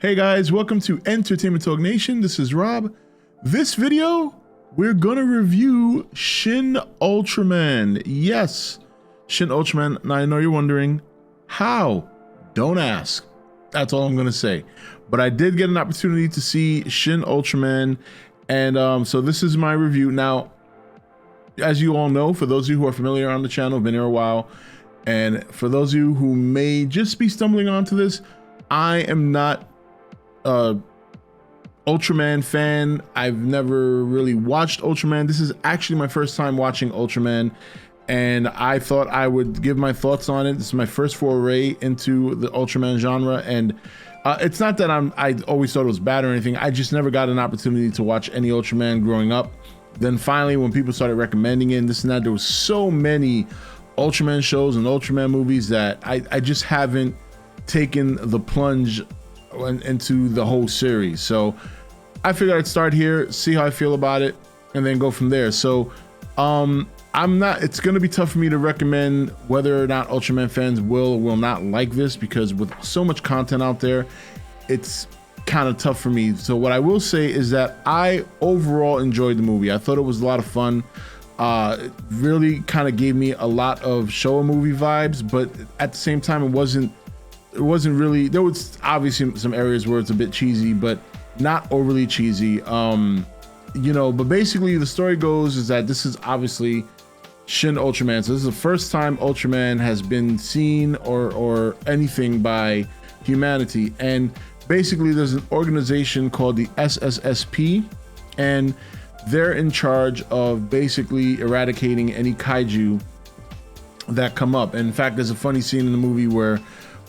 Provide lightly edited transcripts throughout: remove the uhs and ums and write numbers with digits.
Hey guys, welcome to Entertainment Talk Nation. This is Rob. This video, we're gonna review Shin UltraMan. Yes, Shin UltraMan. Now I know you're wondering, how? Don't ask. That's all I'm gonna say. But I did get an opportunity to see Shin UltraMan, and so this is my review. Now, as you all know, for those of you who are familiar on the channel, been here a while, and for those of you who may just be stumbling onto this, I am not Ultraman fan. I've never really watched Ultraman. This is actually my first time watching Ultraman, and I thought I would give my thoughts on it. This is my first foray into the Ultraman genre, and it's not that I always thought it was bad or anything. I just never got an opportunity to watch any Ultraman growing up. Then finally, when people started recommending it and this and that, there was so many Ultraman shows and Ultraman movies that I just haven't taken the plunge into the whole series. So I figured I'd start here, see how I feel about it, and then go from there. So it's gonna be tough for me to recommend whether or not Ultraman fans will or will not like this, because with so much content out there, it's kind of tough for me. So what I will say is that I overall enjoyed the movie. I thought it was a lot of fun. It really kind of gave me a lot of Showa movie vibes, but at the same time, it wasn't really. There was obviously some areas where it's a bit cheesy, but not overly cheesy. You know, but basically the story goes is that this is obviously Shin UltraMan. So this is the first time Ultraman has been seen or anything by humanity. And basically there's an organization called the SSSP, and they're in charge of basically eradicating any kaiju that come up. And in fact, there's a funny scene in the movie where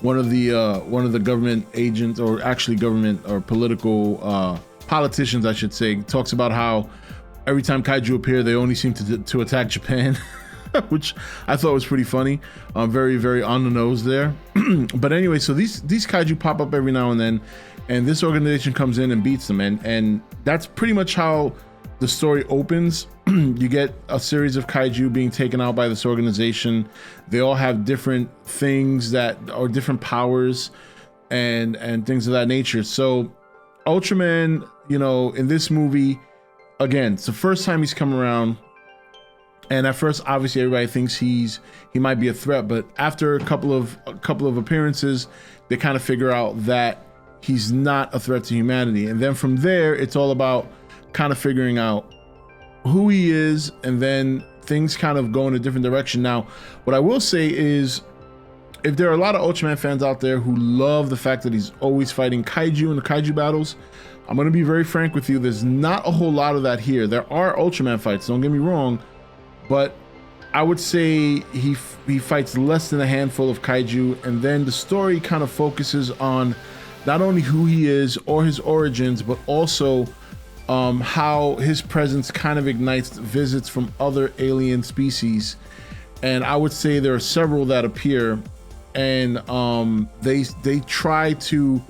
one of the government agents, or actually government or political politicians, I should say, talks about how every time kaiju appear, they only seem to attack Japan, which I thought was pretty funny. Very, very on the nose there. But anyway, so these kaiju pop up every now and then, and this organization comes in and beats them, and that's pretty much how the story opens. You get a series of kaiju being taken out by this organization. They all have different things or different powers and things of that nature. So Ultraman, you know, in this movie, again, it's the first time he's come around, and at first obviously everybody thinks he might be a threat, but after a couple of appearances, they kind of figure out that he's not a threat to humanity. And then from there, it's all about kind of figuring out who he is, and then things kind of go in a different direction. Now, what I will say is, if there are a lot of Ultraman fans out there who love the fact that he's always fighting kaiju in the kaiju battles, I'm going to be very frank with you, there's not a whole lot of that here. There are Ultraman fights, don't get me wrong, but I would say he fights less than a handful of kaiju, and then the story kind of focuses on not only who he is or his origins, but also how his presence kind of ignites visits from other alien species. And I would say there are several that appear, and they try to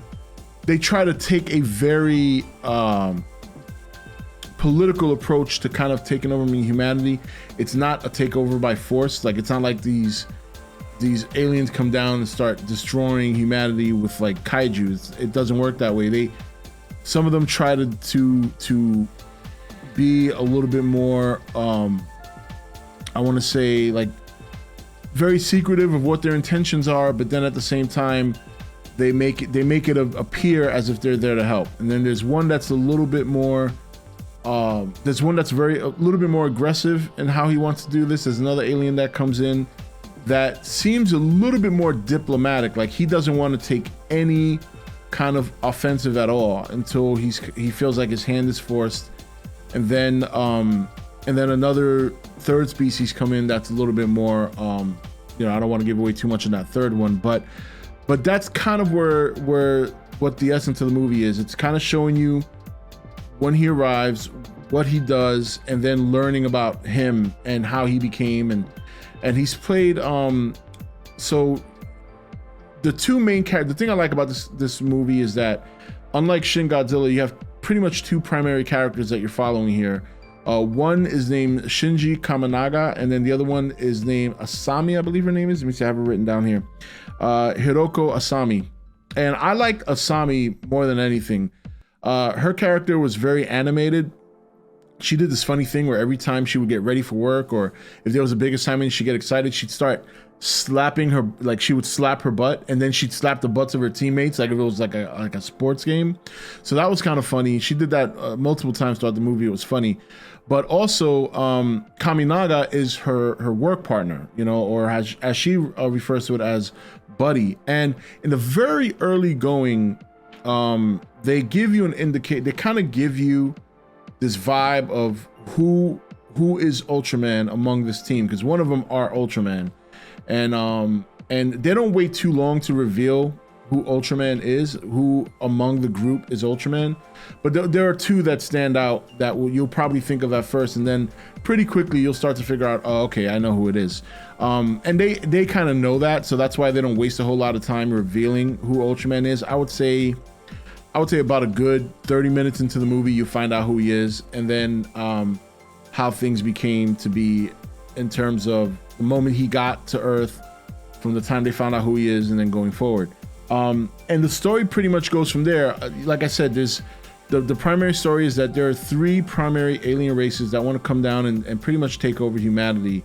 take a very political approach to kind of taking over humanity. It's not a takeover by force. Like, it's not like these aliens come down and start destroying humanity with like kaiju. It doesn't work that way. Some of them try to be a little bit more, I want to say, like, very secretive of what their intentions are, but then at the same time, they make it appear as if they're there to help. And then there's one that's a little bit more, there's one that's a little bit more aggressive in how he wants to do this. There's another alien that comes in that seems a little bit more diplomatic. Like, he doesn't want to take any kind of offensive at all until he feels like his hand is forced. And then another third species come in that's a little bit more, you know, I don't want to give away too much in that third one, but that's kind of what the essence of the movie is. It's kind of showing you when he arrives, what he does, and then learning about him and how he became, and he's played so the two main characters. The thing I like about this movie is that, unlike Shin Godzilla, you have pretty much two primary characters that you're following here. One is named Shinji Kamanaga, and then the other one is named Asami, I believe her name is. Let me see, I have it written down here. Hiroko Asami. And I like Asami more than anything. Her character was very animated. She did this funny thing where every time she would get ready for work, or if there was a big assignment, she'd get excited, she'd start slapping her, like she would slap her butt, and then she'd slap the butts of her teammates, like if it was like a sports game. So that was kind of funny. She did that multiple times throughout the movie. It was funny. But also, Kaminaga is her work partner, you know, or as she refers to it as buddy. And in the very early going, they give you they kind of give you this vibe of who is Ultraman among this team, because one of them are Ultraman, and they don't wait too long to reveal who Ultraman is, who among the group is Ultraman. But there are two that stand out that you'll probably think of at first, and then pretty quickly you'll start to figure out, oh, okay, I know who it is. And they kind of know that, so that's why they don't waste a whole lot of time revealing who Ultraman is. I would say about a good 30 minutes into the movie, you find out who he is, and then how things became to be in terms of the moment he got to Earth, from the time they found out who he is, and then going forward. And the story pretty much goes from there. Like I said, there's the primary story is that there are 3 primary alien races that want to come down and pretty much take over humanity.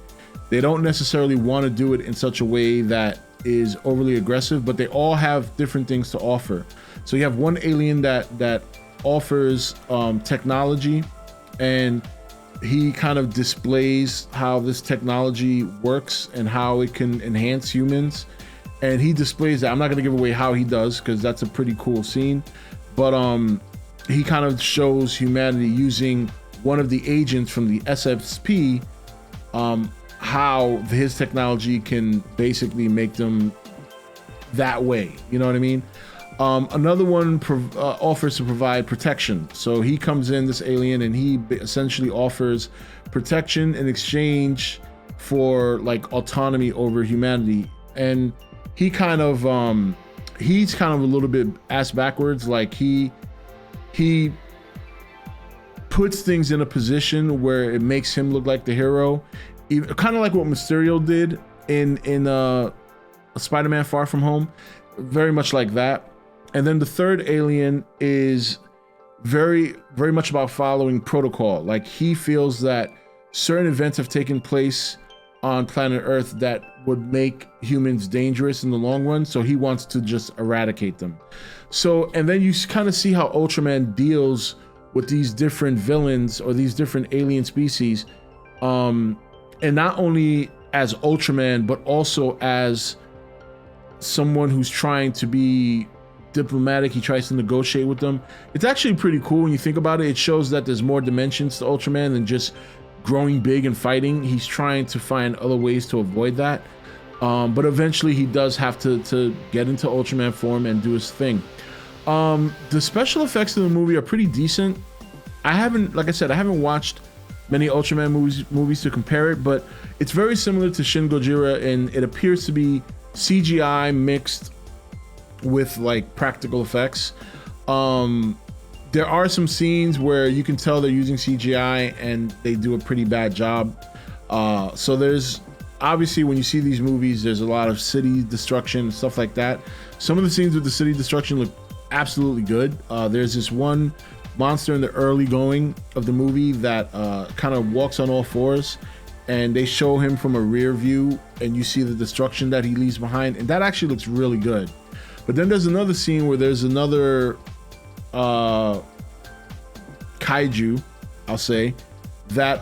They don't necessarily want to do it in such a way that is overly aggressive, but they all have different things to offer. So you have one alien that offers technology, and he kind of displays how this technology works and how it can enhance humans. And he displays that. I'm not going to give away how he does, because that's a pretty cool scene. But he kind of shows humanity using one of the agents from the SFP, how his technology can basically make them that way. You know what I mean? Another one offers to provide protection. So he comes in, this alien, and he essentially offers protection in exchange for like autonomy over humanity. And he kind of he's kind of a little bit ass backwards. Like he puts things in a position where it makes him look like the hero, kind of like what Mysterio did in Spider-Man Far From Home, very much like that. And then the third alien is very, very much about following protocol. Like he feels that certain events have taken place on planet Earth that would make humans dangerous in the long run, so he wants to just eradicate them. So, and then you kind of see how Ultraman deals with these different villains or these different alien species, and not only as Ultraman, but also as someone who's trying to be diplomatic. He tries to negotiate with them. It's actually pretty cool when you think about it. It shows that there's more dimensions to Ultraman than just growing big and fighting. He's trying to find other ways to avoid that. But eventually he does have to get into Ultraman form and do his thing. The special effects of the movie are pretty decent. Like I said, I haven't watched many Ultraman movies to compare it, but it's very similar to Shin Gojira, and it appears to be CGI mixed with like practical effects. There are some scenes where you can tell they're using CGI and they do a pretty bad job. So there's obviously, when you see these movies, there's a lot of city destruction, stuff like that. Some of the scenes with the city destruction look absolutely good. There's this one monster in the early going of the movie that kind of walks on all fours, and they show him from a rear view, and you see the destruction that he leaves behind, and that actually looks really good. But then there's another scene where there's another kaiju, I'll say, that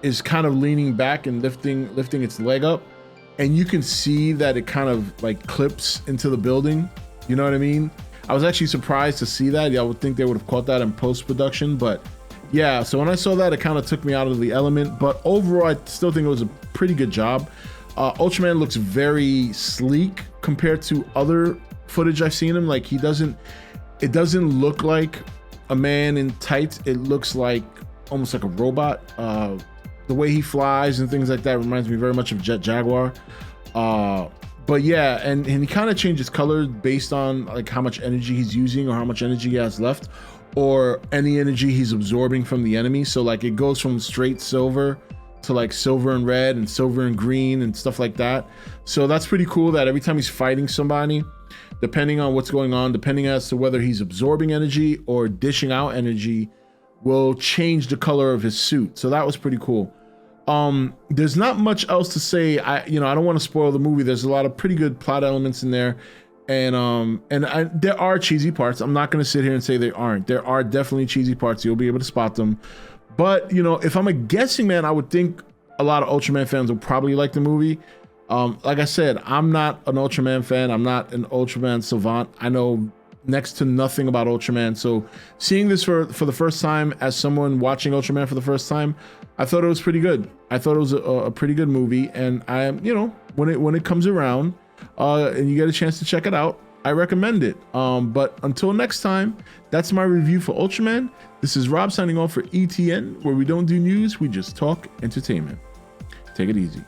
is kind of leaning back and lifting its leg up, and you can see that it kind of like clips into the building. You know what I mean? I was actually surprised to see that. I would think they would have caught that in post-production, but yeah, so when I saw that, it kind of took me out of the element. But overall, I still think it was a pretty good job. Ultraman looks very sleek compared to other footage I've seen him. Like it doesn't look like a man in tights. It looks like almost like a robot. The way he flies and things like that reminds me very much of Jet Jaguar. But yeah, and he kind of changes color based on like how much energy he's using or how much energy he has left, or any energy he's absorbing from the enemy. So like it goes from straight silver to like silver and red and silver and green and stuff like that. So that's pretty cool that every time he's fighting somebody, depending on what's going on, depending as to whether he's absorbing energy or dishing out energy, will change the color of his suit. So that was pretty cool. There's not much else to say. I don't want to spoil the movie. There's a lot of pretty good plot elements in there, and there are cheesy parts. I'm not going to sit here and say there aren't. There are definitely cheesy parts. You'll be able to spot them. But if I'm a guessing man, I would think a lot of Ultraman fans will probably like the movie. Like I said, I'm not an Ultraman fan. I'm not an Ultraman savant. I know next to nothing about Ultraman. So seeing this for the first time as someone watching Ultraman for the first time, I thought it was pretty good. I thought it was a pretty good movie. And I am, when it comes around and you get a chance to check it out, I recommend it. But until next time, that's my review for Ultraman. This is Rob signing off for E.T.N, where we don't do news, we just talk entertainment. Take it easy.